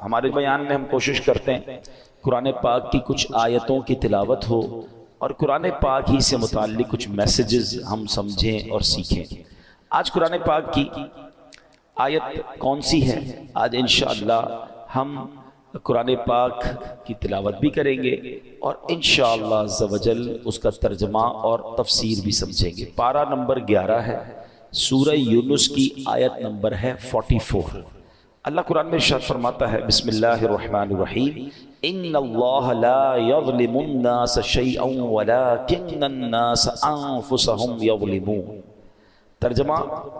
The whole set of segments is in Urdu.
ہمارے بیان میں ہم کوشش کرتے ہیں قرآن پاک کی کچھ آیتوں کی تلاوت ہو اور قرآن پاک ہی سے متعلق کچھ میسیجز ہم سمجھیں اور سیکھیں۔ آج قرآن پاک کی آیت کون سی ہے؟ آج انشاءاللہ ہم قرآن پاک کی تلاوت بھی کریں گے اور انشاءاللہ عز و جل اس کا ترجمہ اور تفسیر بھی سمجھیں گے۔ پارہ نمبر 11 ہے، سورہ یونس کی آیت نمبر ہے 44۔ اللہ قرآن میں ارشاد فرماتا ہے، بسم اللہ الرحمن الرحیم، ان اللہ لا یظلم الناس شیئا ولکن الناس انفسهم یظلمون۔ ترجمہ،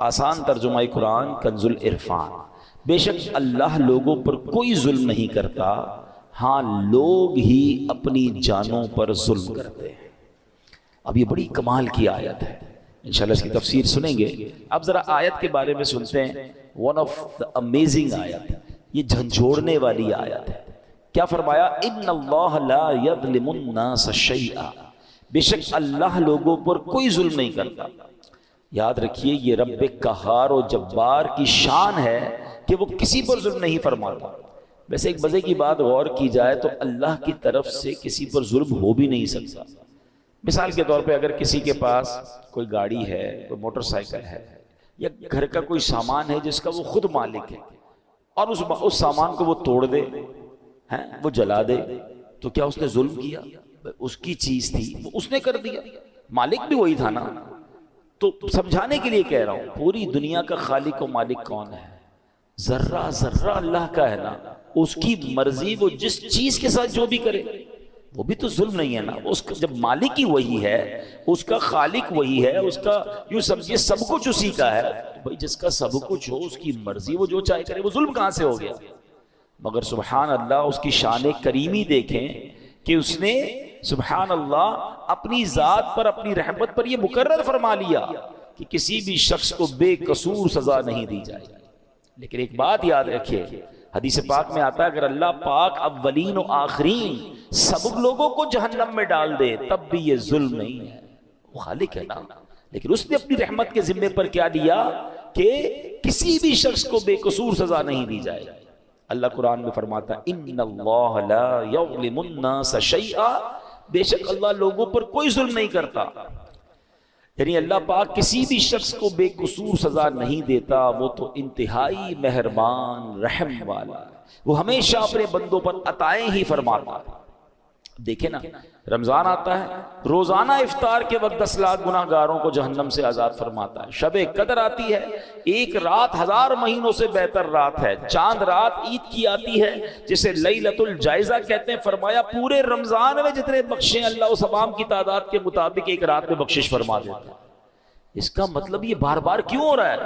آسان ترجمہ قرآن کنز العرفان، بے شک اللہ لوگوں پر کوئی ظلم نہیں کرتا، ہاں لوگ ہی اپنی جانوں پر ظلم کرتے ہیں۔ اب یہ بڑی کمال کی آیت ہے، انشاءاللہ اس کی تفسیر سنیں گے۔ اب ذرا آیت کے بارے میں سنتے ہیں، ون آف دا امیزنگ آیت، یہ جھنجھوڑنے والی آیت ہے۔ کیا فرمایا؟ ان اللہ لا یظلم الناس شیئا، بے شک اللہ لوگوں پر کوئی ظلم نہیں کرتا۔ یاد رکھیے یہ رب قہار و جبار کی شان ہے کہ وہ کسی پر ظلم نہیں فرماتا۔ ویسے ایک مزے کی بات غور کی جائے تو اللہ کی طرف سے کسی پر ظلم ہو بھی نہیں سکتا۔ مثال کے طور پہ اگر کسی کے پاس کوئی گاڑی ہے، کوئی موٹر سائیکل ہے، یا گھر کا کوئی سامان ہے جس کا وہ خود مالک ہے، اور اس سامان کو وہ توڑ دے، وہ جلا دے، تو کیا اس نے ظلم کیا؟ اس کی چیز تھی، وہ اس نے کر دیا، مالک بھی وہی تھا نا۔ تو سمجھانے کے لیے کہہ رہا ہوں، پوری دنیا کا خالق و مالک کون ہے؟ ذرہ ذرہ اللہ کا ہے نا، اس کی مرضی، وہ جس چیز کے ساتھ جو بھی کرے وہ بھی تو ظلم نہیں ہے نا۔ اس کا جب مالک ہی وہی ہے، اس کا خالق وہی ہے، اس کا یوں سمجھیے سب کچھ اسی کا ہے، تو بھائی جس کا سب کچھ ہو، اس کی مرضی، وہ جو چاہے کرے، وہ ظلم کہاں سے ہو گیا؟ مگر سبحان اللہ، اس کی شان کریمی دیکھیں کہ اس نے سبحان اللہ اپنی ذات پر، اپنی رحمت پر یہ مقرر فرما لیا کہ کسی بھی شخص کو بے قصور سزا نہیں دی جائے گی۔ لیکن ایک بات یاد رکھیے، حدیث پاک میں آتا ہے اگر اللہ پاک اولین و آخرین سب لوگوں کو جہنم میں ڈال دے تب بھی یہ ظلم نہیں ہے، وہ خالق ہے نا۔ لیکن اس نے اپنی رحمت کے ذمے پر کیا دیا کہ کسی بھی شخص کو بے قصور سزا نہیں دی جائے گی۔ اللہ قرآن میں فرماتا ہے ان اللہ لا یظلم الناس شیئا، بے شک اللہ لوگوں پر کوئی ظلم نہیں کرتا، یعنی اللہ پاک کسی بھی شخص کو بے قصور سزا نہیں دیتا، وہ تو انتہائی مہربان رحم والا ہے، وہ ہمیشہ اپنے بندوں پر عطائیں ہی فرماتا ہے۔ دیکھیں نا، رمضان آتا ہے، روزانہ افطار کے وقت 10 لاکھ گناہ گاروں کو جہنم سے آزاد فرماتا ہے۔ شب قدر آتی ہے، ایک رات 1000 مہینوں سے بہتر رات ہے، چاند رات عید کی آتی ہے جسے لیلۃ الجائزہ کہتے ہیں۔ فرمایا پورے رمضان میں جتنے بخشیں اللہ اس عوام کی تعداد کے مطابق ایک رات میں بخشش فرما دیتا ہے۔ اس کا مطلب یہ بار بار کیوں ہو رہا ہے؟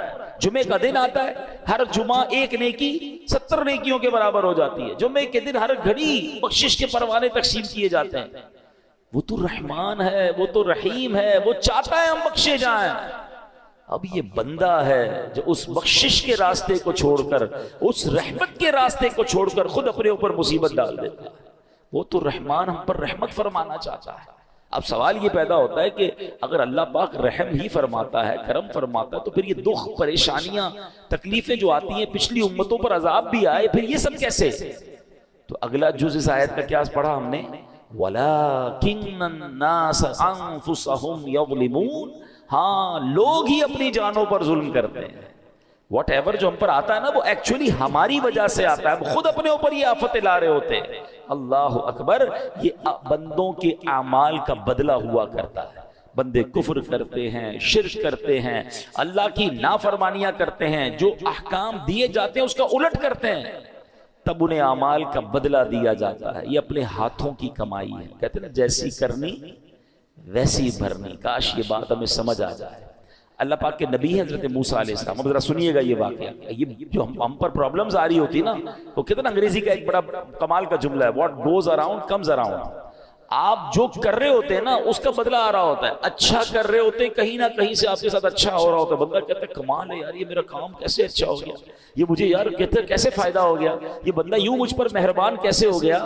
جمعے کا دن آتا ہے، ہر جمعہ ایک نیکی 70 نیکیوں کے برابر ہو جاتی ہے۔ جمعے کے دن ہر گھڑی بخشش کے پروانے تقسیم کیے جاتے ہیں۔ وہ تو رحمان ہے، وہ تو رحیم ہے، وہ چاہتا ہے ہم بخشے جائیں۔ اب یہ بندہ ہے جو اس بخشش کے راستے کو چھوڑ کر، اس رحمت کے راستے کو چھوڑ کر خود اپنے اوپر مصیبت ڈال دیتا ہے۔ وہ تو رحمان ہم پر رحمت فرمانا چاہتا ہے۔ اب سوال یہ پیدا ہوتا ہے کہ اگر اللہ پاک رحم ہی فرماتا ہے، کرم فرماتا ہے، تو پھر یہ دکھ، پریشانیاں، تکلیفیں جو آتی ہیں، پچھلی امتوں پر عذاب بھی آئے، پھر یہ سب کیسے؟ تو اگلا جز اس آیت کا کیا پڑھا ہم نے؟ وَلَكِنَّ النَّاسَ أَنفُسَهُمْ يَظْلِمُونَ، ہاں لوگ ہی اپنی جانوں پر ظلم کرتے ہیں۔ واٹ ایور جو ہم پر آتا ہے نا، وہ ایکچولی ہماری وجہ سے آتا ہے، ہم خود اپنے اوپر یہ آفتیں لا رہے ہوتے ہیں۔ اللہ اکبر، یہ بندوں کے اعمال کا بدلہ ہوا کرتا ہے۔ بندے کفر کرتے ہیں، شرک کرتے ہیں، اللہ کی نافرمانیاں کرتے ہیں، جو احکام دیے جاتے ہیں اس کا الٹ کرتے ہیں، تب انہیں اعمال کا بدلہ دیا جاتا ہے۔ یہ اپنے ہاتھوں کی کمائی ہے، کہتے ہیں نا جیسی کرنی ویسی بھرنی۔ کاش یہ بات ہمیں سمجھ آ جائے۔ اللہ پاک کے نبی ہیں حضرت موسیٰ علیہ السلام، اب ذرا سنیے گا یہ واقعہ۔ یہ جو ہم پر پرابلمز آ رہی ہوتی نا، وہ کہتے ہیں نا انگریزی کا ایک بڑا کمال کا جملہ ہے، what goes around comes around. آپ جو کر رہے ہوتے ہیں نا اس کا بدلہ آ رہا ہوتا ہے، اچھا کر رہے ہوتے ہیں، کہیں نہ کہیں سے آپ کے ساتھ اچھا ہو رہا ہوتا ہے۔ بندہ کہتا ہے کمال ہے یار، یہ میرا کام کیسے اچھا ہو گیا، یہ مجھے یار کہتے ہیں کیسے فائدہ ہو گیا، یہ بندہ یوں مجھ پر مہربان کیسے ہو گیا۔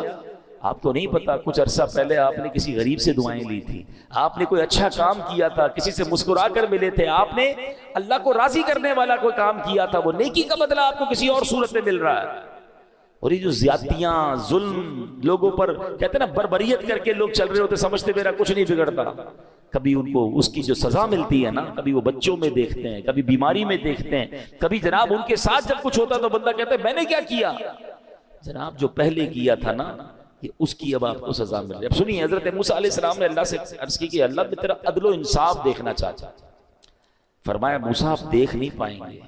آپ کو نہیں پتا کچھ عرصہ پہلے آپ نے کسی غریب سے دعائیں لی تھی، آپ نے کوئی اچھا کام کیا تھا، کسی سے مسکرا کر ملے تھے، آپ نے اللہ کو راضی کرنے والا کوئی کام کیا تھا، وہ نیکی کا بدلہ آپ کو کسی اور صورت میں مل رہا ہے۔ اور یہ جو زیادتیاں ظلم لوگوں پر کہتے ہیں نا بربریت کر کے لوگ چل رہے ہوتے سمجھتے میرا کچھ نہیں بگڑتا، کبھی ان کو اس کی جو سزا ملتی ہے نا، کبھی وہ بچوں میں دیکھتے ہیں، کبھی بیماری میں دیکھتے ہیں، کبھی جناب ان کے ساتھ جب کچھ ہوتا تو بندہ کہتا ہے میں نے کیا کیا، جناب جو پہلے کیا تھا نا یہ اس کی اب آپ کو سزا مل رہی ہے۔ اب سنیے، حضرت موسیٰ علیہ السلام نے اللہ سے عرض کی کہ اللہ میں تیرا عدل و انصاف دیکھنا چاہتا، فرمایا موسیٰ آپ دیکھ نہیں پائیں گے،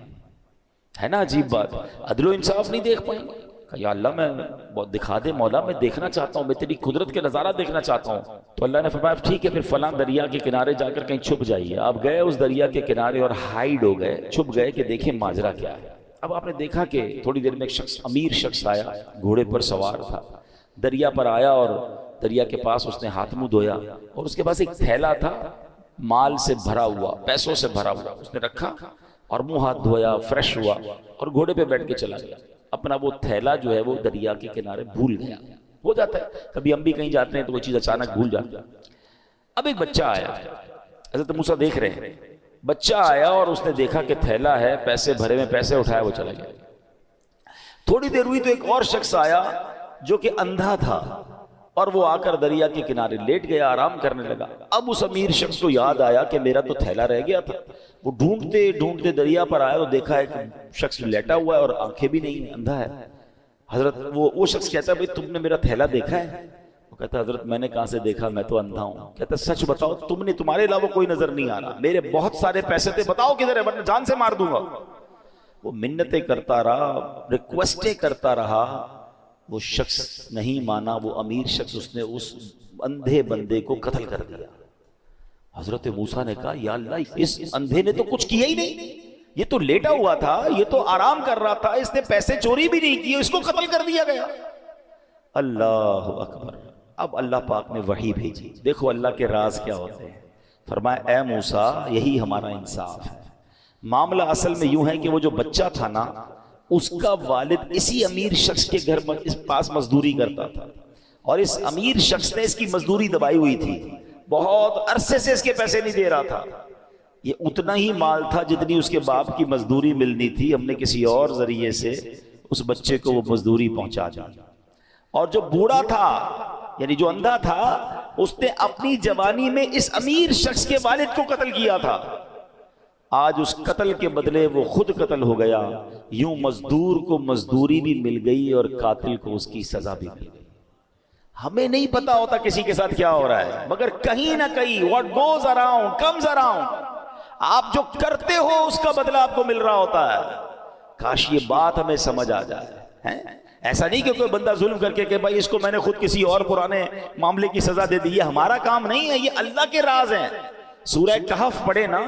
ہے نا عجیب بات، عدل و انصاف نہیں دیکھ پائیں گے، کہ یا اللہ میں بہت دکھا دے مولا، میں دیکھنا چاہتا ہوں، میں تیری قدرت کے نظارہ دیکھنا چاہتا ہوں۔ تو اللہ نے فرمایا ٹھیک ہے، پھر فلاں دریا کے کنارے جا کر کہیں چھپ جائیے۔ آپ گئے اس دریا کے کنارے اور ہائیڈ ہو گئے، چھپ گئے کہ دیکھیں ماجرا کیا ہے۔ اب آپ نے دیکھا کہ تھوڑی دیر میں ایک شخص، امیر شخص آیا، گھوڑے پر سوار تھا، دریا پر آیا اور دریا کے پاس اس نے ہاتھ منہ دھویا اور اس کے پاس ایک تھیلا تھا مال سے بھرا ہوا، پیسوں سے بھرا ہوا، اس نے رکھا اور منہ ہاتھ دھویا، فریش ہوا اور گھوڑے پہ بیٹھ کے چلا گیا۔ اپنا وہ تھیلا جو ہے وہ دریا کے کنارے بھول گیا۔ ہو جاتا ہے کبھی ہم بھی کہیں جاتے ہیں تو وہ چیز اچانک بھول جاتا ہے۔ اب ایک بچہ آیا، حضرت موسیٰ دیکھ رہے ہیں، بچہ آیا اور اس نے دیکھا کہ تھیلا ہے، پیسے بھرے میں، پیسے اٹھایا، وہ چلا گیا۔ تھوڑی دیر ہوئی تو ایک اور شخص آیا جو کہ اندھا تھا اور وہ آ کر دریا کے کنارے لیٹ گیا، آرام کرنے لگا۔ اب اس امیر شخص کو یاد آیا کہ میرا تو تھیلا رہ گیا تھا۔ وہ ڈھونڈتے ڈھونڈتے دریا پر آیا اور دیکھا ایک شخص لیٹا ہوا ہے اور آنکھیں بھی نہیں ہیں، اندھا ہے۔ حضرت وہ شخص کہتا ہے بھئی تم نے میرا تھیلا دیکھا ہے؟ وہ کہتا ہے حضرت میں نے کہاں سے دیکھا، میں تو اندھا ہوں۔ کہتا ہے سچ بتاؤ، تمہارے علاوہ کوئی نظر نہیں آ رہا، میرے بہت سارے پیسے تھے، بتاؤ کدھر ہے ورنہ جان سے مار دوں گا۔ وہ منتیں کرتا رہا، ریکویسٹیں کرتا رہا، وہ شخص نہیں مانا، وہ امیر شخص، اس نے اس اندھے بندے کو قتل کر دیا۔ حضرت موسیٰ نے کہا یا اللہ، اس اندھے نے تو کچھ کیا ہی نہیں، یہ تو لیٹا ہوا تھا، یہ تو آرام کر رہا تھا، اس نے پیسے چوری بھی نہیں کیے، اس کو قتل کر دیا گیا۔ اللہ اکبر۔ اب اللہ پاک نے وحی بھیجی، دیکھو اللہ کے راز کیا ہوتے ہیں۔ فرمایا اے موسیٰ، یہی ہمارا انصاف ہے۔ معاملہ اصل میں یوں ہے کہ وہ جو بچہ تھا نا، اس کا والد اسی امیر شخص کے گھر اس پاس مزدوری کرتا تھا اور اس امیر شخص نے اس کی مزدوری دبائی ہوئی تھی، بہت عرصے سے اس کے پیسے نہیں دے رہا تھا۔ یہ اتنا ہی مال تھا جتنی اس کے باپ کی مزدوری ملنی تھی، ہم نے کسی اور ذریعے سے اس بچے کو وہ مزدوری پہنچا دی۔ اور جو بوڑھا تھا، یعنی جو اندھا تھا، اس نے اپنی جوانی میں اس امیر شخص کے والد کو قتل کیا تھا۔ آج اس قتل کے بدلے وہ خود قتل ہو گیا، یوں مزدور کو مزدوری بھی مل گئی اور قاتل کو اس کی سزا بھی مل گئی۔ ہمیں نہیں پتا ہوتا کسی کے ساتھ کیا ہو رہا ہے، مگر کہیں نہ کہیں what goes around comes around، آپ جو کرتے ہو اس کا بدلہ آپ کو مل رہا ہوتا ہے۔ کاش یہ بات ہمیں سمجھ آ جائے۔ ایسا نہیں کہ کوئی بندہ ظلم کر کے کہ بھائی اس کو میں نے خود کسی اور پرانے معاملے کی سزا دے دی، یہ ہمارا کام نہیں ہے، یہ اللہ کے راز ہیں۔ سورہ کہف پڑھے نا،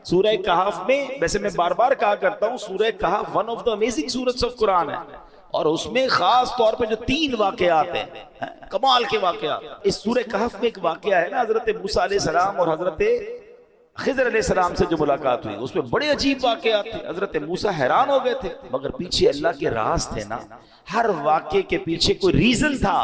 سورہ کہف میں، ویسے میں بار بار کہا کرتا ہوں، سورہ کہف one of the amazing surahs of Quran ہے، اور اس میں خاص طور پہ جو 3 واقعات ہیں، کمال کے واقعات۔ اس سورہ کہف میں ایک واقعہ ہے نا، حضرت موسیٰ علیہ السلام اور حضرت خضر علیہ السلام سے جو ملاقات ہوئی، اس میں بڑے عجیب واقعات تھے۔ حضرت موسیٰ حیران ہو گئے تھے، مگر پیچھے اللہ کے راز تھے نا، ہر واقعے کے پیچھے کوئی ریزن تھا۔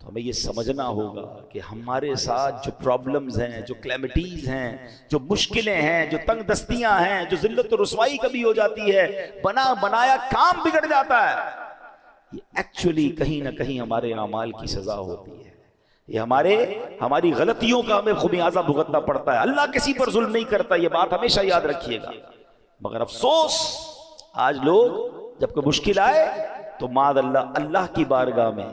تو ہمیں یہ سمجھنا ہوگا کہ ہمارے ساتھ جو پرابلمز ہیں، جو کلیمٹیز ہیں، جو مشکلیں ہیں، جو تنگ دستیاں ہیں، جو ذلت و رسوائی کبھی ہو جاتی ہے، بنایا کام بگڑ جاتا ہے، یہ ایکچولی کہیں نہ کہیں ہمارے اعمال کی سزا ہوتی ہے۔ یہ ہماری غلطیوں کا ہمیں خمیازہ بھگتنا پڑتا ہے۔ اللہ کسی پر ظلم نہیں کرتا، یہ بات ہمیشہ یاد رکھیے گا۔ مگر افسوس، آج لوگ جب کوئی مشکل آئے تو معاذ اللہ اللہ کی بارگاہ میں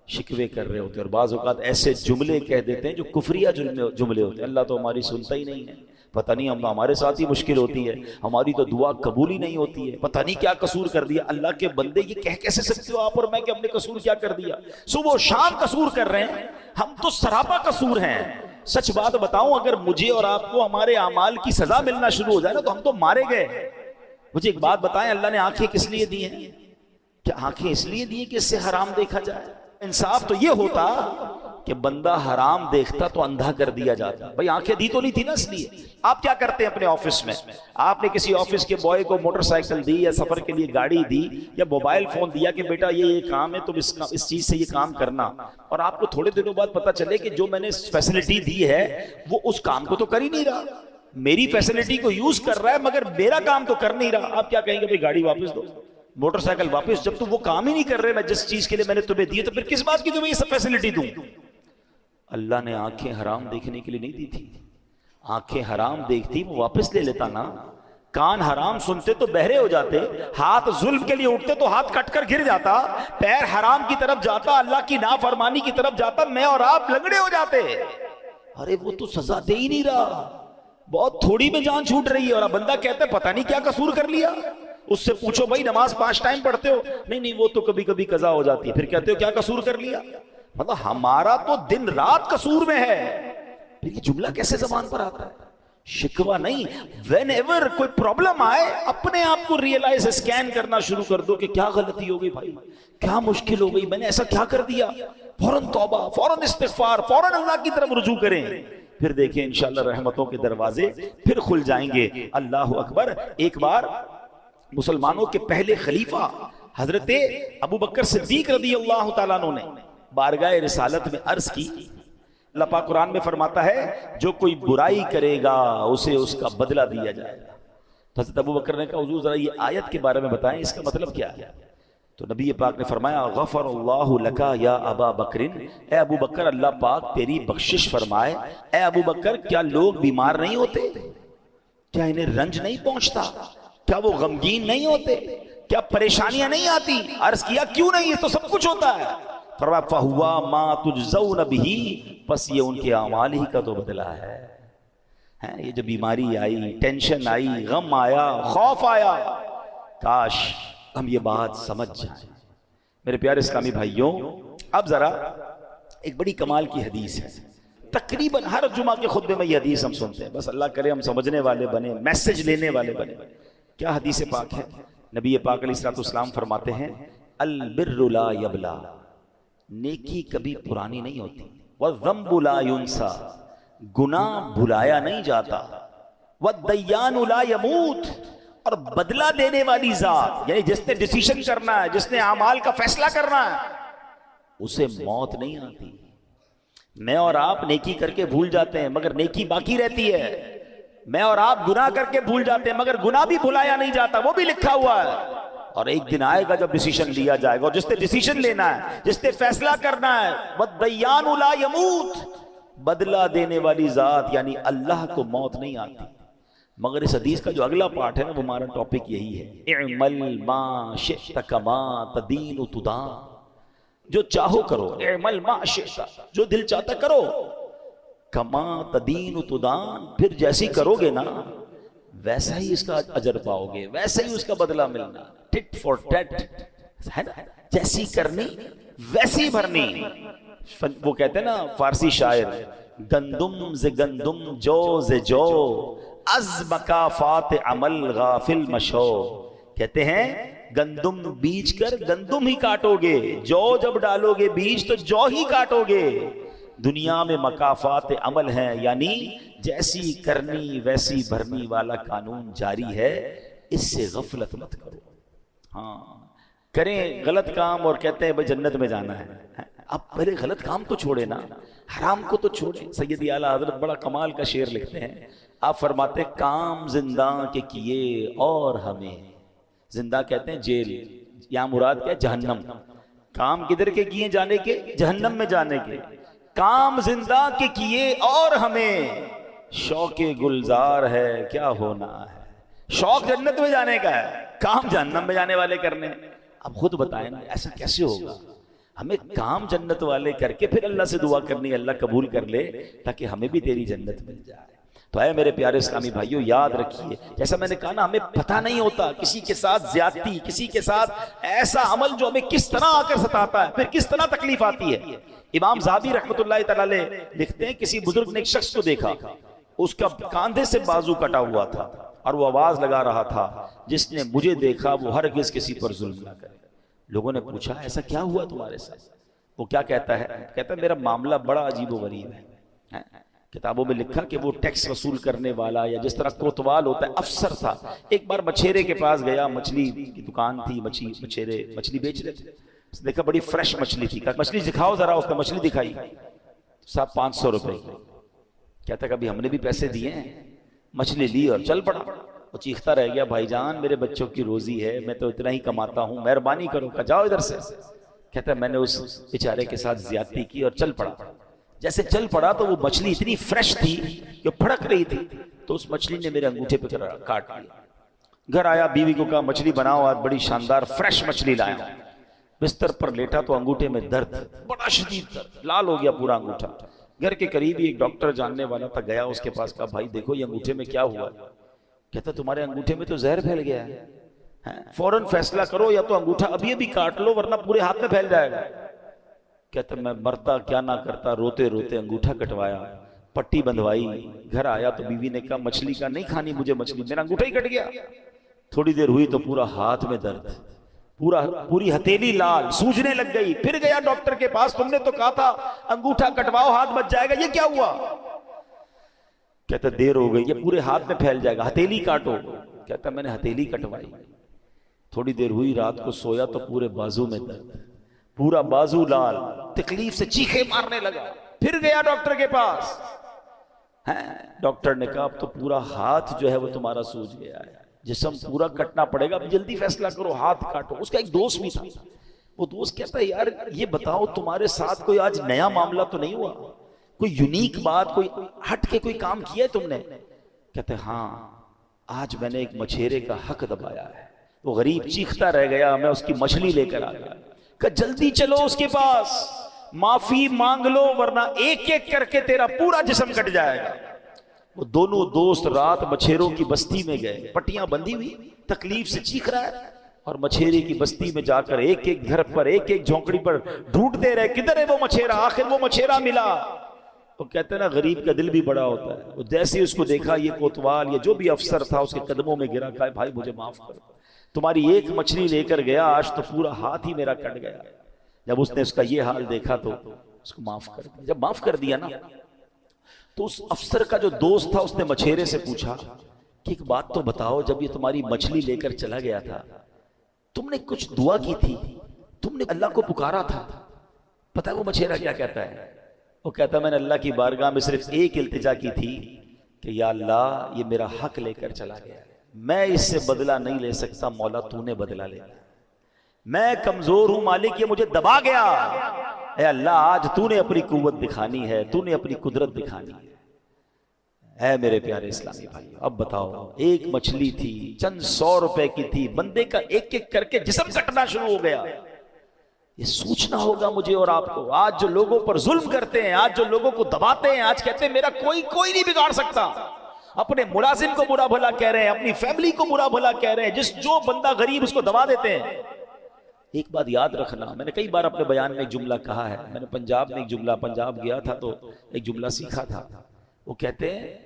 شکوے کر رہے ہوتے ہیں، اور بعض اوقات ایسے جملے کہہ دیتے ہیں جو کفریہ جملے ہوتے ہیں۔ اللہ تو ہماری سنتا ہی نہیں ہے، پتہ نہیں ہمارے ساتھ ہی مشکل ہوتی ہے، ہماری تو دعا قبول ہی نہیں ہوتی ہے، پتہ نہیں کیا قصور کر دیا۔ اللہ کے بندے یہ کہہ کیسے سکتے ہو آپ اور میں کہ ہم نے قصور کیا کر دیا؟ صبح و شام قصور کر رہے ہیں، ہم تو سراپا قصور ہیں۔ سچ بات بتاؤں، اگر مجھے اور آپ کو ہمارے اعمال کی سزا ملنا شروع ہو جائے نا تو ہم تو مارے گئے۔ مجھے ایک بات بتائیں، اللہ نے آنکھیں کس لیے دی ہیں؟ کیا آنکھیں اس لیے دی ہیں کہ اس سے حرام دیکھا جائے؟ انصاف تو یہ ہوتا کہ بندہ حرام دیکھتا تو اندھا کر دیا جاتا۔ بھائی آنکھیں دی تو نہیں تھی نا اس لیے۔ آپ کیا کرتے ہیں اپنے آفس میں؟ آپ نے کسی آفس کے بوائے کو موٹر سائیکل دی یا سفر کے لیے گاڑی دی یا موبائل فون دیا کہ بیٹا یہ کام ہے، تم اس چیز سے یہ کام کرنا، اور آپ کو تھوڑے دنوں بعد پتا چلے کہ جو میں نے فیسلٹی دی ہے وہ اس کام کو تو کر ہی نہیں رہا، میری فیسلٹی کو یوز کر رہا ہے مگر میرا کام تو کر نہیں رہا۔ آپ کیا کہیں گے؟ بھائی گاڑی واپس دو، موٹر سائیکل واپس. جب تم وہ کام ہی نہیں کر رہے میں جس چیز کے لیے میں نے تمہیں دی تو پھر کس بات کی تمہیں یہ سب فیسلٹی دوں؟ اللہ نے آنکھیں حرام دیکھنے کے لیے نہیں دی تھی. آنکھیں حرام دیکھتی وہ واپس لے لیتا نا. کان حرام سنتے تو بہرے ہو جاتے, ہاتھ ظلم کے لیے اٹھتے تو ہاتھ کٹ کر گر جاتا, پیر حرام کی طرف جاتا, اللہ کی نافرمانی کی طرف جاتا, میں اور آپ لنگڑے ہو جاتے. ارے وہ تو سزا دے ہی نہیں رہا, بہت تھوڑی میں جان چھوٹ رہی ہے, اور بندہ کہتا ہے پتہ نہیں کیا قصور کر لیا. اس سے پوچھو بھائی نماز 5 ٹائم پڑھتے ہو؟ نہیں وہ تو کبھی کبھی قضا ہو جاتی ہے. پھر کہتے ہو کیا قصور کر لیا؟ مطلب ہمارا تو دن رات قصور میں ہے. پھر یہ جملہ کیسے زبان پر آتا ہے؟ شکوہ نہیں. وین ایور کوئی پرابلم آئے اپنے آپ کو ریئلائز اسکین کرنا شروع کر دو کہ کیا غلطی ہو گئی بھائی, کیا مشکل ہو گئی, میں نے ایسا کیا کر دیا. فوراً توبہ, فوراً استغفار, فوراً اللہ کی طرف رجوع کریں. پھر دیکھیں انشاءاللہ رحمتوں کے دروازے پھر کھل جائیں گے. اللہ اکبر. ایک بار مسلمانوں کے پہلے خلیفہ حضرت ابو بکر صدیق رضی اللہ تعالیٰ عنہ نے بارگاہ رسالت میں عرض کی. اللہ پاک قرآن میں فرماتا ہے جو کوئی برائی کرے گا اسے اس کا بدلہ دیا جائے گا. تو حضرت ابو بکر نے کہا حضور ذرا یہ آیت کے بارے میں بتائیں, اس کا مطلب کیا ہے؟ تو نبی پاک نے فرمایا غفر اللہ لکا یا ابا بکر, اے ابو بکر اللہ پاک تیری بخشش فرمائے. اے ابو بکر کیا لوگ بیمار نہیں ہوتے؟ کیا انہیں رنج نہیں پہنچتا؟ کیا وہ غمگین نہیں ہوتے؟ کیا پریشانیاں نہیں آتی؟ عرض کیا کیوں نہیں, یہ تو سب کچھ ہوتا ہے. فرمایا فَهُوَا مَا تُجْزَوْنَ بِهِ, بس یہ ان کے اعمال ہی کا تو بدلہ ہے. یہ جو بیماری آئی, ٹینشن آئی, غم آیا, خوف آیا, کاش ہم یہ بات سمجھ جائیں. میرے پیارے اسلامی بھائیوں, اب ذرا ایک بڑی کمال کی حدیث ہے. تقریباً ہر جمعہ کے خطبے میں یہ حدیث ہم سنتے ہیں. بس اللہ کرے ہم سمجھنے والے بنے, میسج لینے والے بنے. کیا حدیث پاک ہے؟ نبی پاک علیہ السلام فرماتے ہیں البر لا یبلا, نیکی کبھی پرانی نہیں ہوتی. والذنب لا ینسا, گناہ بھلایا نہیں جاتا. والدیان لا یموت, اور بدلہ دینے والی ذات یعنی جس نے ڈیسیشن کرنا ہے, جس نے اعمال کا فیصلہ کرنا ہے, اسے موت نہیں آتی. میں اور آپ نیکی کر کے بھول جاتے ہیں مگر نیکی باقی رہتی ہے. میں اور آپ گناہ کر کے بھول جاتے ہیں مگر گناہ بھی بھلایا نہیں جاتا, وہ بھی لکھا ہوا ہے. اور ایک دن آئے گا جب ڈیسیشن لیا جائے گا, اور جس نے ڈیسیشن لینا ہے, جس نے فیصلہ کرنا ہے, والدیان لا یموت, بدلہ دینے والی ذات یعنی اللہ کو موت نہیں آتی. مگر اس حدیث کا جو اگلا پارٹ ہے نا, وہ ہمارا ٹاپک یہی ہے اعمل ما شئت کما تدین تدان, جو چاہو کرو. اعمل ما شئت, جو دل چاہتا کرو. کما تدین تدان, پھر جیسی کرو گے نا ویسا ہی اس کا اجر پاؤ گے, ویسا ہی اس کا بدلہ ملنا. ٹٹ فور ٹٹ ہے نا, جیسی کرنی ویسی بھرنی. وہ کہتے ہیں نا فارسی شاعر, گندم ز گندم جو ز جو, از مکافات عمل غافل مشو. کہتے ہیں گندم بیج کر گندم ہی کاٹو گے, جو جب ڈالو گے بیج تو جو ہی کاٹو گے. دنیا میں مکافات عمل ہیں, یعنی جیسی کرنی ویسی بھرنی والا قانون جاری ہے. اس سے غفلت مت کرو. ہاں کریں غلط کام اور کہتے ہیں بھائی جنت میں جانا ہے. اب پہلے غلط کام تو چھوڑے نا, حرام کو تو چھوڑے. سید اعلیٰ حضرت بڑا کمال کا شعر لکھتے ہیں. آپ فرماتے کام زندہ کے کیے اور ہمیں, زندہ کہتے ہیں جیل, یہاں مراد کیا؟ جہنم. کام کدھر کے کیے جانے کے؟ جہنم میں جانے کے. کام زندہ کے کیے اور ہمیں شوق گلزار ہے کیا ہونا ہے. شوق جنت میں جانے کا ہے, کام جہنم میں جانے والے کرنے. اب خود بتائیں نا ایسا کیسے ہوگا؟ ہمیں کام جنت والے کر کے پھر اللہ سے دعا کرنی اللہ قبول کر لے تاکہ ہمیں بھی تیری جنت مل جائے. تو اے میرے پیارے اسلامی بھائیوں یاد رکھیے, جیسا میں نے کہا نا, ہمیں پتہ نہیں ہوتا کسی کے ساتھ زیادتی, کسی کے ساتھ ایسا عمل جو ہمیں کس طرح آ کر ستاتا ہے, پھر کس طرح تکلیف آتی ہے. امام زابی رحمۃ اللہ تعالی علیہ لکھتے ہیں کسی بزرگ نے ایک شخص کو دیکھا, اس کا کاندھے سے بازو کٹا ہوا تھا اور وہ آواز لگا رہا تھا جس نے مجھے دیکھا وہ ہرگز کسی پر ظلم نہ کرے. لوگوں نے پوچھا ایسا کیا ہوا تمہارے ساتھ؟ وہ کیا کہتا ہے؟ کہتا ہے میرا معاملہ بڑا عجیب و غریب ہے. کتابوں میں لکھا کہ وہ ٹیکس وصول کرنے والا یا جس طرح کوتوال ہوتا ہے افسر تھا. ایک بار مچھیرے کے پاس گیا, مچھلی کی دکان تھی, مچھیرے مچھلی بیچ رہے تھے. دیکھا بڑی فریش مچھلی تھی, کہا مچھلی دکھاؤ ذرا. اس نے مچھلی دکھائی, صاحب 500 روپے. کہتا کبھی ہم نے بھی پیسے دیے ہیں. مچھلی لی اور چل پڑا. وہ چیختا رہ گیا بھائی جان میرے بچوں کی روزی ہے، میں تو اتنا ہی کماتا ہوں، مہربانی کرو، کہ جاؤ ادھر سے۔ کہتا ہے میں نے اس بیچارے کے ساتھ زیادتی کی اور چل پڑا۔ جیسے چل پڑا تو وہ مچھلی اتنی فریش تھی کہ پھڑک رہی تھی، تو اس مچھلی نے میرے انگوٹھے پہ کاٹ لیا۔ گھر آیا، بیوی کو کہا مچھلی بناؤ، آج بڑی شاندار فریش مچھلی لایا ہوں۔ بستر پر لیٹا تو انگوٹھے میں درد، بڑا شدید درد، لال ہو گیا پورا انگوٹھا۔ گھر کے قریب ہی ایک ڈاکٹر جاننے والا تھا، گیا اس کے پاس، کہا بھائی دیکھو یہ انگوٹھے میں کیا ہوا ہے؟ کہتا تمہارے انگوٹھے میں تو زہر پھیل گیا ہے، فوراً فیصلہ کرو، یا تو انگوٹھا ابھی ابھی کاٹ لو ورنہ پورے ہاتھ میں پھیل جائے گا۔ کہتا میں مرتا کیا نہ کرتا، روتے روتے انگوٹھا کٹوایا، پٹی بندھوائی۔ گھر آیا تو بیوی نے کہا مچھلی کا نہیں کھانی مجھے مچھلی، میرا انگوٹھا ہی کٹ گیا۔ تھوڑی دیر ہوئی تو پورا ہاتھ میں درد، پوری ہتھیلی لال، سوجنے لگ گئی۔ پھر گیا ڈاکٹر کے پاس، تم نے تو کہا تھا انگوٹھا کٹواؤ ہاتھ بچ جائے گا، یہ کیا ہوا؟ کہتا دیر ہو گئی، یہ پورے ہاتھ میں پھیل جائے گا، ہتھیلی کاٹو۔ کہتا میں نے ہتھیلی کٹوائی۔ تھوڑی دیر ہوئی، رات کو سویا تو پورے بازو میں درد، پورا بازو لال، تکلیف سے چیخے مارنے لگا۔ پھر گیا ڈاکٹر کے پاس، ڈاکٹر نے کہا اب تو پورا ہاتھ جو ہے وہ تمہارا سوج گیا ہے، جسم پورا کٹنا پڑے گا، اب جلدی فیصلہ کرو، ہاتھ کاٹو۔ اس کا ایک دوست بھی تھا، وہ دوست کہتا ہے یار یہ بتاؤ تمہارے ساتھ کوئی آج نیا معاملہ تو نہیں ہوا، کوئی یونیک بات، کوئی ہٹ کے کوئی کام کیا ہے تم نے؟ کہتے ہاں آج میں نے ایک مچھیرے کا حق دبایا ہے۔ وہ غریب چیختا رہ گیا، میں اس کی مچھلی لے کر آ گیا، کہ جلدی چلو اس کے پاس، معافی مانگ لو ورنہ ایک ایک کر کے تیرا پورا جسم کٹ جائے گا۔ وہ دونوں دوست رات مچھیروں کی بستی میں گئے، پٹیاں بندھی ہوئی، تکلیف سے چیخ رہا ہے، اور مچھیرے کی بستی میں جا کر ایک ایک گھر پر، ایک ایک جھونکڑی پر ڈھونڈتے رہے کدھر ہے وہ مچھیرا۔ آخر وہ مچھیرا ملا۔ وہ کہتے ہیں نا غریب کا دل بھی بڑا ہوتا ہے، وہ جیسے اس کو دیکھا یہ کوتوال یا جو بھی افسر تھا اس کے قدموں میں گرا، کہا بھائی مجھے معاف کرو، تمہاری ایک مچھلی لے کر گیا، آج تو پورا ہاتھ ہی میرا کٹ گیا۔ جب اس نے اس کا یہ حال دیکھا تو اس کو معاف کر دیا۔ جب معاف کر دیا نا تو اس افسر کا جو دوست تھا اس نے مچھیرے سے پوچھا کہ ایک بات تو بتاؤ، جب یہ تمہاری مچھلی لے کر چلا گیا تھا تم نے کچھ دعا کی تھی، تم نے اللہ کو پکارا تھا؟ پتہ ہے وہ مچھیرا کیا کہتا ہے؟ وہ کہتا ہے میں نے اللہ کی بارگاہ میں صرف ایک التجا کی تھی کہ یا اللہ یہ میرا حق لے کر چلا گیا، میں اس سے بدلہ نہیں لے سکتا، مولا تو نے بدلہ لے لیا، میں کمزور ہوں مالک، یہ مجھے دبا گیا، اے اللہ آج تو نے اپنی قوت دکھانی ہے، تو نے اپنی قدرت دکھانی ہے۔ اے میرے پیارے اسلامی بھائی، اب بتاؤ ایک مچھلی تھی، چند 100 روپے کی تھی، بندے کا ایک ایک کر کے جسم کٹنا شروع ہو گیا۔ یہ سوچنا ہوگا مجھے اور آپ کو، آج جو لوگوں پر ظلم کرتے ہیں، آج جو لوگوں کو دباتے ہیں، آج کہتے ہیں میرا کوئی نہیں بگاڑ سکتا، اپنے ملازم کو برا بھلا کہہ رہے ہیں، اپنی فیملی کو برا بھلا کہہ رہے ہیں، جو بندہ غریب اس کو دبا دیتے ہیں۔ ایک بات یاد رکھنا، میں نے کئی بار اپنے بیان میں ایک جملہ کہا ہے، میں نے پنجاب میں ایک جملہ، پنجاب گیا تھا تو ایک جملہ سیکھا تھا، وہ کہتے ہیں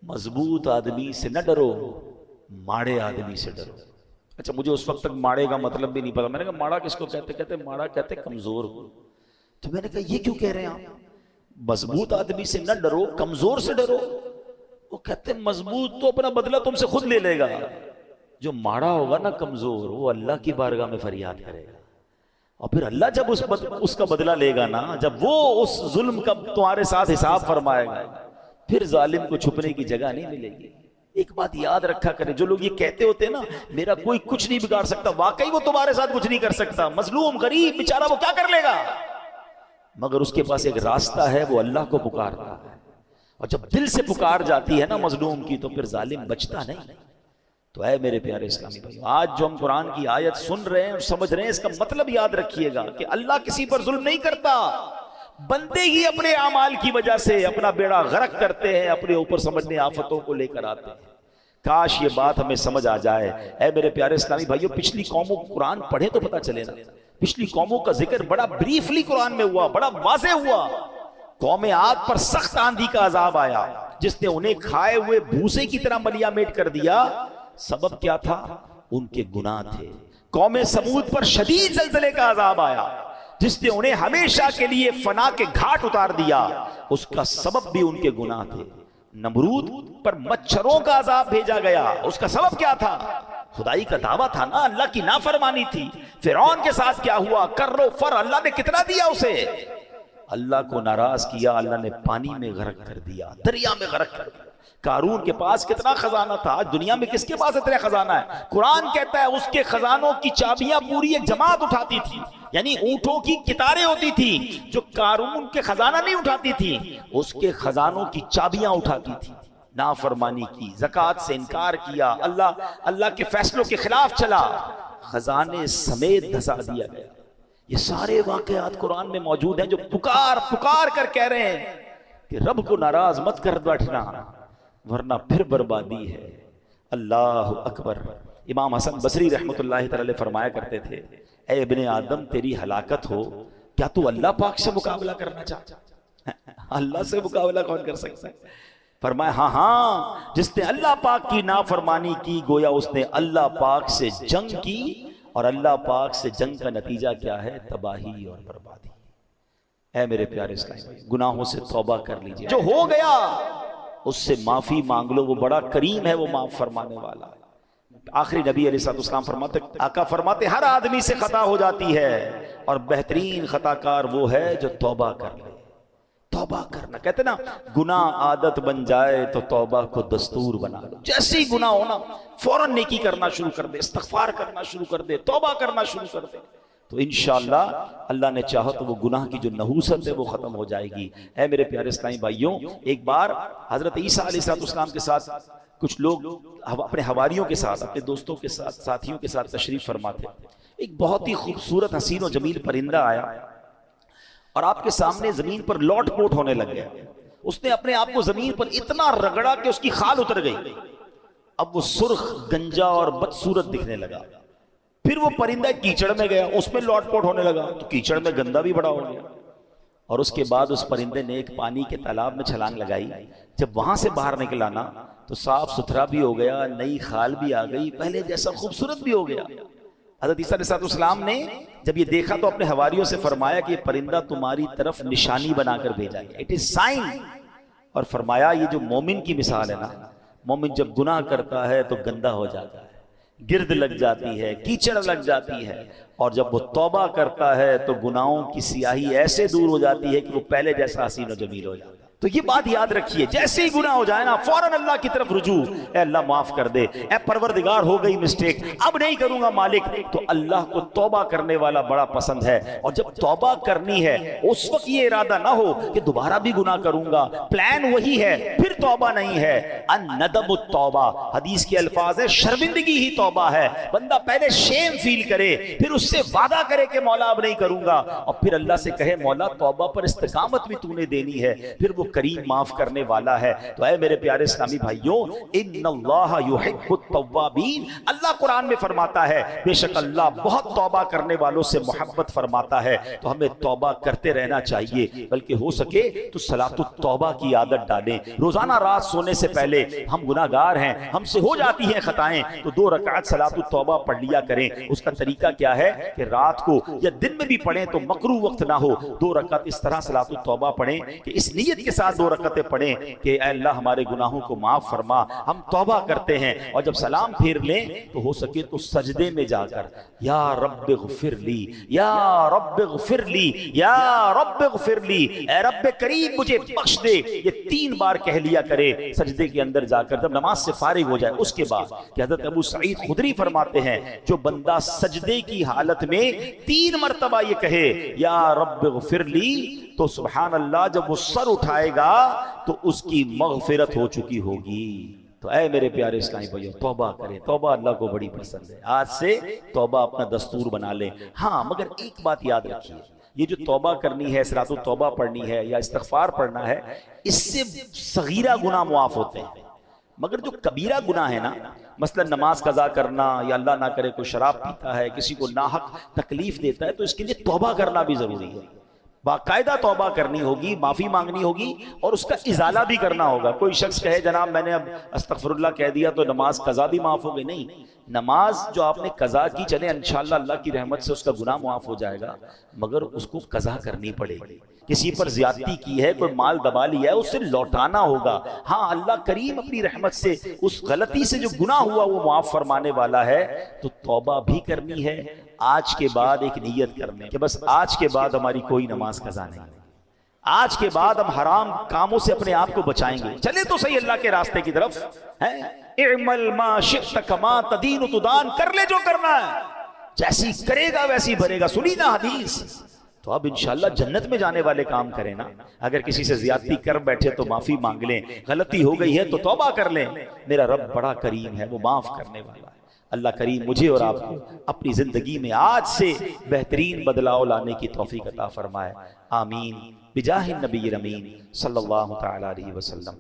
مضبوط آدمی سے نہ ڈرو، ماڑے آدمی سے ڈرو۔ اچھا مجھے اس وقت تک ماڑے کا مطلب بھی نہیں پتا، میں نے کہا ماڑا کس کو کہتے؟ کہتے ماڑا کہتے کمزور ہو۔ تو میں نے کہا یہ کیوں کہہ رہے ہیں آپ، مضبوط آدمی سے نہ ڈرو کمزور سے ڈرو؟ وہ کہتے مضبوط تو اپنا بدلہ تم سے خود لے لے گا، جو ماڑا ہوگا نا کمزور، وہ اللہ کی بارگاہ میں فریاد کرے گا، اور پھر اللہ جب اس کا بدلہ لے گا نا، جب وہ اس ظلم کا تمہارے ساتھ حساب فرمائے گا، پھر ظالم کو چھپنے کی جگہ نہیں ملے گی۔ ایک بات یاد رکھا کرے، جو لوگ یہ کہتے ہوتے ہیں نا میرا کوئی کچھ نہیں بگاڑ سکتا، واقعی وہ تمہارے ساتھ کچھ نہیں کر سکتا، مظلوم غریب بیچارہ وہ کیا کر لے گا، مگر اس کے پاس ایک راستہ ہے، وہ اللہ کو پکارتا ہے، اور جب دل سے پکار جاتی ہے نا مظلوم کی تو پھر ظالم بچتا نہیں۔ تو اے میرے پیارے اسلامی بھائی، آج جو ہم قرآن کی آیت سن رہے ہیں اور سمجھ رہے ہیں، اس کا مطلب یاد رکھیے گا کہ اللہ کسی پر ظلم نہیں کرتا، بندے ہی اپنے اعمال کی وجہ سے اپنا بیڑا غرق کرتے ہیں، اپنے اوپر سمجھنے آفتوں کو لے کر آتے ہیں۔ کاش یہ بات ہمیں سمجھ آ جائے۔ اے میرے پیارے اسلامی بھائیوں، پچھلی قوموں کو قرآن پڑھے تو پتہ چلے نا، پچھلی قوموں کا ذکر بڑا بریفلی قرآن میں ہوا، بڑا واضح ہوا۔ قوم عاد پر سخت آندھی کا عذاب آیا، جس نے انہیں کھائے ہوئے بھوسے کی طرح ملیا میٹ کر دیا۔ سبب کیا تھا؟ ان کے گناہ تھے۔ قوم سمود پر شدید زلزلے کا عذاب آیا، جس نے انہیں ہمیشہ کے لیے فنا کے گھاٹ اتار دیا، اس کا سبب بھی ان کے گناہ تھے۔ نمرود پر مچھروں کا عذاب بھیجا گیا، اس کا سبب کیا تھا؟ خدائی کا دعویٰ تھا نا، اللہ کی نافرمانی تھی۔ فرعون کے ساتھ کیا ہوا؟ کرو فر، اللہ نے کتنا دیا اسے؟ اللہ کو ناراض کیا، اللہ نے پانی میں غرق کر دیا، دریا میں غرق کر دیا۔ قارون کے پاس کتنا خزانہ تھا، آج دنیا میں کس کے پاس اتنا خزانہ ہے؟ قرآن کہتا ہے اس کے خزانوں کی چابیاں پوری ایک جماعت اٹھاتی تھی، یعنی اونٹوں کی قطاریں ہوتی تھی جو قارون کے خزانہ نہیں اٹھاتی تھی، اس کے خزانوں کی چابیاں اٹھاتی تھی۔ نافرمانی کی، زکوٰۃ سے انکار کیا، اللہ کے فیصلوں کے خلاف چلا، خزانے سمیت دھسا دیا گیا۔ یہ سارے واقعات قرآن میں موجود ہیں جو پکار کر کہہ رہے ہیں کہ رب کو ناراض مت کر بیٹھنا ورنہ پھر بربادی ہے۔ اللہ اکبر۔ امام حسن بصری رحمۃ اللہ تعالی فرمایا کرتے تھے، اے ابن آدم تیری ہلاکت ہو، کیا تو اللہ پاک سے مقابلہ کرنا چاہتا؟ اللہ سے مقابلہ کون کر سکتا ہے؟ فرمایا ہاں جس نے اللہ پاک کی نافرمانی کی گویا اس نے اللہ پاک سے جنگ کی، اور اللہ پاک سے جنگ کا نتیجہ کیا ہے؟ تباہی اور بربادی۔ اے میرے پیارے اسلامی بھائی، گناہوں سے توبہ کر لیجئے، جو ہو گیا اس سے معافی مانگ لو، وہ بڑا کریم ہے، وہ معاف فرمانے والا ہے۔ آخری نبی علیہ السلام فرماتے، آقا فرماتے ہر آدمی سے خطا ہو جاتی ہے اور بہترین خطا کار وہ ہے جو توبہ کر لے۔ توبہ کرنا، کہتے نا گناہ عادت بن جائے تو توبہ کو دستور بنا لو۔ جیسے ہی گناہ ہونا فوراً نیکی کرنا شروع کر دے، استغفار کرنا شروع کر دے، توبہ کرنا شروع کر دے، تو انشاءاللہ اللہ نے چاہا تو وہ گناہ کی جو نحوست ہے وہ ختم ہو جائے گی۔ اے میرے پیارے اسلامی بھائیوں، ایک بار حضرت عیسیٰ علیہ السلام کے ساتھ کچھ لوگ اپنے حواریوں کے ساتھ، اپنے دوستوں کے ساتھ، ساتھیوں کے ساتھ تشریف فرما تھے۔ ایک بہت ہی خوبصورت حسین و جمیل پرندہ آیا اور آپ کے سامنے زمین پر لوٹ پوٹ ہونے لگ گیا۔ اس نے اپنے آپ کو زمین پر اتنا رگڑا کہ اس کی خال اتر گئی۔ اب وہ سرخ، گنجا اور بدصورت دکھنے لگا۔ پھر وہ پرندہ کیچڑ میں گیا، اس میں لوٹ پوٹ ہونے لگا تو کیچڑ میں گندا بھی بڑا ہو گیا۔ اور اس کے بعد اس پرندے نے ایک پانی کے تالاب میں چھلانگ لگائی۔ جب وہاں سے باہر نکلانا تو صاف ستھرا بھی ہو گیا، نئی خال بھی آ گئی، پہلے جیسا خوبصورت بھی ہو گیا۔ حضرت عیسیٰ علیہ السلام نے جب یہ دیکھا تو اپنے حواریوں سے فرمایا کہ یہ پرندہ تمہاری طرف نشانی بنا کر بھیجا گیا، اٹ از سائن۔ اور فرمایا یہ جو مومن کی مثال ہے نا، مومن جب گناہ کرتا ہے تو گندا ہو جاتا ہے، گرد لگ جاتی ہے، کیچڑ لگ جاتی ہے، اور جب وہ توبہ کرتا ہے تو گناہوں کی سیاہی ایسے دور ہو جاتی ہے کہ وہ پہلے جیسا حسین و جمیل ہو جاتا ہے۔ تو یہ بات یاد رکھیے، جیسے ہی گناہ ہو جائے نا فوراً اللہ کی طرف رجوع، اے اللہ معاف کر دے، اے پروردگار ہو گئی مسٹیک، اب نہیں کروں گا مالک۔ تو اللہ کو توبہ کرنے والا بڑا پسند ہے، اور جب توبہ کرنی ہے اس وقت یہ ارادہ نہ ہو کہ دوبارہ بھی گناہ کروں گا، پلان وہی ہے، پھر توبہ نہیں ہے۔ الندم التوبہ، حدیث کے الفاظ ہے شرمندگی ہی توبہ ہے۔ بندہ پہلے شیم فیل کرے، پھر اس سے وعدہ کرے کہ مولا اب نہیں کروں گا، اور پھر اللہ سے کہے مولا توبہ پر استقامت بھی تو نے دینی ہے، پھر وہ کریم معاف کرنے والا ہے۔ تو اے میرے پیارے اسلامی بھائیوں، ان اللہ یحب التوابین، اللہ قرآن میں فرماتا ہے بے شک اللہ بہت توبہ کرنے والوں سے محبت فرماتا ہے۔ تو ہمیں توبہ کرتے رہنا چاہیے، بلکہ ہو سکے تو صلاۃ التوبہ کی عادت ڈالیں۔ روزانہ رات سونے سے پہلے، ہم گناہ گار ہیں، ہم سے ہو جاتی ہیں خطائیں، تو 2 رکعت صلاۃ التوبہ پڑھ لیا کریں۔ اس کا طریقہ کیا ہے کہ رات کو یا دن میں بھی پڑھیں تو مکروہ وقت نہ ہو، 2 رکعت اس طرح صلاۃ التوبہ پڑھیں کہ اس نیت کے ساتھ 2 رکعتیں پڑھیں کہ اے اللہ ہمارے گناہوں کو معاف فرما، ہم توبہ کرتے ہیں۔ اور جب سلام پھیر لیں تو ہو سکے تو سجدے میں جا کر یا رب اغفر لی، یا رب اغفر لی، یا رب اغفر لی، اے رب کریم مجھے بخش دے، یہ 3 بار کہہ لیا کرے سجدے کے اندر جا کر، جب نماز سے فارغ ہو جائے۔ اس کے بعد کہ حضرت ابو سعید خدری فرماتے ہیں جو بندہ سجدے کی حالت میں 3 مرتبہ یہ کہے یا رب اغفر لی، تو سبحان اللہ جب وہ سر اٹھائے گا تو اس کی مغفرت ہو چکی ہوگی۔ تو اے میرے پیارے اسلامی بھائیو، توبہ کریں، توبہ اللہ کو بڑی پسند ہے۔ آج سے توبہ اپنا دستور بنا لیں۔ ہاں مگر ایک بات یاد رکھیے، یہ جو توبہ کرنی ہے، صلاۃ التوبہ پڑھنی ہے یا استغفار پڑھنا ہے، اس سے صغیرہ گناہ معاف ہوتے ہیں، مگر جو کبیرہ گناہ ہے نا، مثلا نماز قضا کرنا، یا اللہ نہ کرے کوئی شراب پیتا ہے، کسی کو ناحق تکلیف دیتا ہے، تو اس کے لیے توبہ کرنا بھی ضروری ہے۔ باقاعدہ توبہ کرنی ہوگی، معافی مانگنی ہوگی، اور اس کا ازالہ بھی کرنا ہوگا۔ کوئی شخص کہے جناب میں نے اب استغفر اللہ کہہ دیا تو نماز قضا بھی معاف ہو گئی، نہیں، نماز جو آپ نے قضا کی، چلے انشاءاللہ اللہ کی رحمت سے اس کا گناہ معاف ہو جائے گا، مگر اس کو قضا کرنی پڑے گی۔ کسی پر زیادتی کی ہے، کوئی مال دبا لیا ہے، اسے لوٹانا ہوگا۔ ہاں اللہ کریم اپنی رحمت سے اس غلطی سے جو گناہ ہوا وہ معاف فرمانے والا ہے، تو توبہ بھی کرنی ہے۔ آج کے بعد ایک نیت کرنے کہ بس آج کے بعد ہماری کوئی نماز قضا نہیں، آج کے بعد ہم حرام کاموں سے اپنے آپ کو بچائیں گے. چلے تو صحیح اللہ کے راستے کی طرف. اعمل ما شئت کما تدین تدان، کر لے جو کرنا ہے، جیسی کرے گا ویسی بھرے گا. سنی نا حدیث. تو اب انشاءاللہ جنت میں جانے والے کام کریں نا. اگر کسی سے زیادتی کر بیٹھے تو معافی مانگ لیں، غلطی ہو گئی ہے تو توبہ کر لیں. میرا رب بڑا کریم ہے، وہ معاف کرنے والا ہے. اللہ کریم مجھے اور آپ کو اپنی زندگی میں آج سے بہترین بدلاؤ لانے کی توفیق عطا فرمائے. آمین بجاہ النبی الامین صلی اللہ تعالی علیہ وسلم.